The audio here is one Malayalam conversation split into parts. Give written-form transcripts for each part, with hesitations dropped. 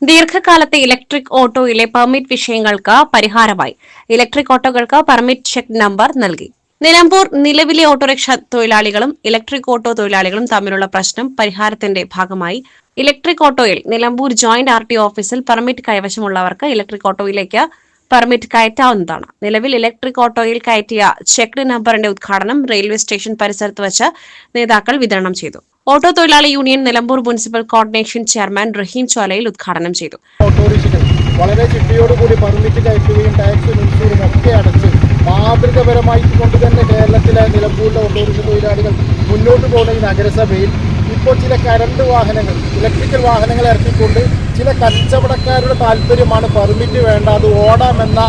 ദീർഘകാലത്തെ ഇലക്ട്രിക് ഓട്ടോയിലെ പെർമിറ്റ് വിഷയങ്ങൾക്ക് പരിഹാരമായി ഇലക്ട്രിക് ഓട്ടോകൾക്ക് പെർമിറ്റ് ചെക്ക് നമ്പർ നൽകി. നിലമ്പൂർ നിലവിലെ ഓട്ടോറിക്ഷ തൊഴിലാളികളും ഇലക്ട്രിക് ഓട്ടോ തൊഴിലാളികളും തമ്മിലുള്ള പ്രശ്നം പരിഹാരത്തിന്റെ ഭാഗമായി ഇലക്ട്രിക് ഓട്ടോയിൽ നിലമ്പൂർ ജോയിന്റ് RTO ഓഫീസിൽ പെർമിറ്റ് കൈവശമുള്ളവർക്ക് ഇലക്ട്രിക് ഓട്ടോയിലേക്ക് പെർമിറ്റ് കയറ്റാവുന്നതാണ്. നിലവിൽ ഇലക്ട്രിക് ഓട്ടോയിൽ കയറ്റിയ ചെക്ക്ഡ് നമ്പറിന്റെ ഉദ്ഘാടനം റെയിൽവേ സ്റ്റേഷൻ പരിസരത്ത് വച്ച് നേതാക്കൾ വിതരണം ചെയ്തു. ഓട്ടോ തൊഴിലാളി union Nilambur municipal coordination chairman Rahim Cholayil ഉദ്ഘാടനം ചെയ്തു. ഓട്ടോറിക്ഷകൾ വളരെ ചിട്ടയോടുകൂടി പെർമിറ്റ് കയറ്റുകയും ടാക്സും ഇൻഷൂറും ഒക്കെ അടച്ച് മാതൃകപരമായി കൊണ്ട് തന്നെ കേരളത്തിലെ നിലമ്പൂരിലെ ഓട്ടോറിക്ഷ തൊഴിലാളികൾ മുന്നോട്ട് പോകുന്ന ഈ നഗരസഭയിൽ ഇപ്പോൾ ചില കറണ്ട് വാഹനങ്ങൾ, ഇലക്ട്രിക്കൽ വാഹനങ്ങൾ ഇറക്കിക്കൊണ്ട് ചില കച്ചവടക്കാരുടെ താല്പര്യമാണ് പെർമിറ്റ് വേണ്ട, അത് ഓടാമെന്ന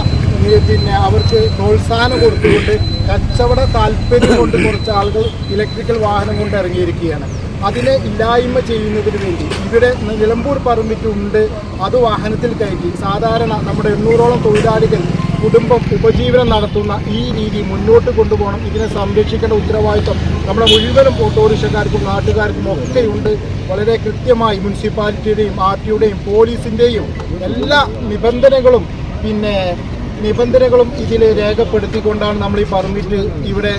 അവർക്ക് പ്രോത്സാഹനം കൊടുത്തുകൊണ്ട് കച്ചവട താല്പര്യം കൊണ്ട് കുറച്ച് ആളുകൾ ഇലക്ട്രിക്കൽ വാഹനം കൊണ്ട് ഇറങ്ങിയിരിക്കുകയാണ്. അതിനെ ഇല്ലായ്മ ചെയ്യുന്നതിന് വേണ്ടി ഇവിടെ നിലമ്പൂർ പെർമിറ്റ് ഉണ്ട്, അത് വാഹനത്തിൽ കയറ്റി സാധാരണ നമ്മുടെ 800ഓളം തൊഴിലാളികൾ കുടുംബം ഉപജീവനം നടത്തുന്ന ഈ രീതി മുന്നോട്ട് കൊണ്ടുപോകണം. ഇതിനെ സംരക്ഷിക്കേണ്ട ഉത്തരവാദിത്വം നമ്മുടെ മുഴുവനും ഓട്ടോറിക്ഷക്കാർക്കും നാട്ടുകാർക്കും ഒക്കെയുണ്ട്. വളരെ കൃത്യമായി മുനിസിപ്പാലിറ്റിയുടെയും RTOയുടെയും പോലീസിൻ്റെയും എല്ലാ നിബന്ധനകളും ഇതിൽ രേഖപ്പെടുത്തിക്കൊണ്ടാണ് നമ്മൾ ഈ പെർമിറ്റ് ഇവിടെ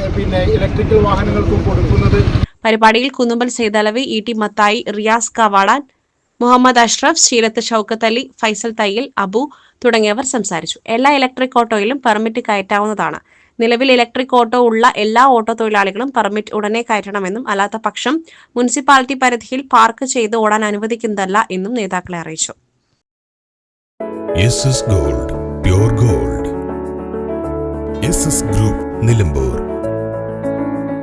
ഇലക്ട്രിക്കൽ വാഹനങ്ങൾക്കും കൊടുക്കുന്നത്. പരിപാടിയിൽ കുന്നുമ്പൽ സൈദലവി, ET മത്തായി, റിയാസ് കവാളാൻ, മുഹമ്മദ് അഷ്റഫ്, ശീലത്ത് ഷൌക്കത്ത് അലി, ഫൈസൽ തയ്യിൽ, അബു തുടങ്ങിയവർ സംസാരിച്ചു. എല്ലാ ഇലക്ട്രിക് ഓട്ടോയിലും പെർമിറ്റ് കയറ്റാവുന്നതാണ്. നിലവിൽ ഇലക്ട്രിക് ഓട്ടോ ഉള്ള എല്ലാ ഓട്ടോ തൊഴിലാളികളും പെർമിറ്റ് ഉടനെ കയറ്റണമെന്നും അല്ലാത്ത പക്ഷം മുനിസിപ്പാലിറ്റി പരിധിയിൽ പാർക്ക് ചെയ്ത് ഓടാൻ അനുവദിക്കുന്നതല്ല എന്നും നേതാക്കളെ അറിയിച്ചു. Gold, pure gold. SS group Nilambur.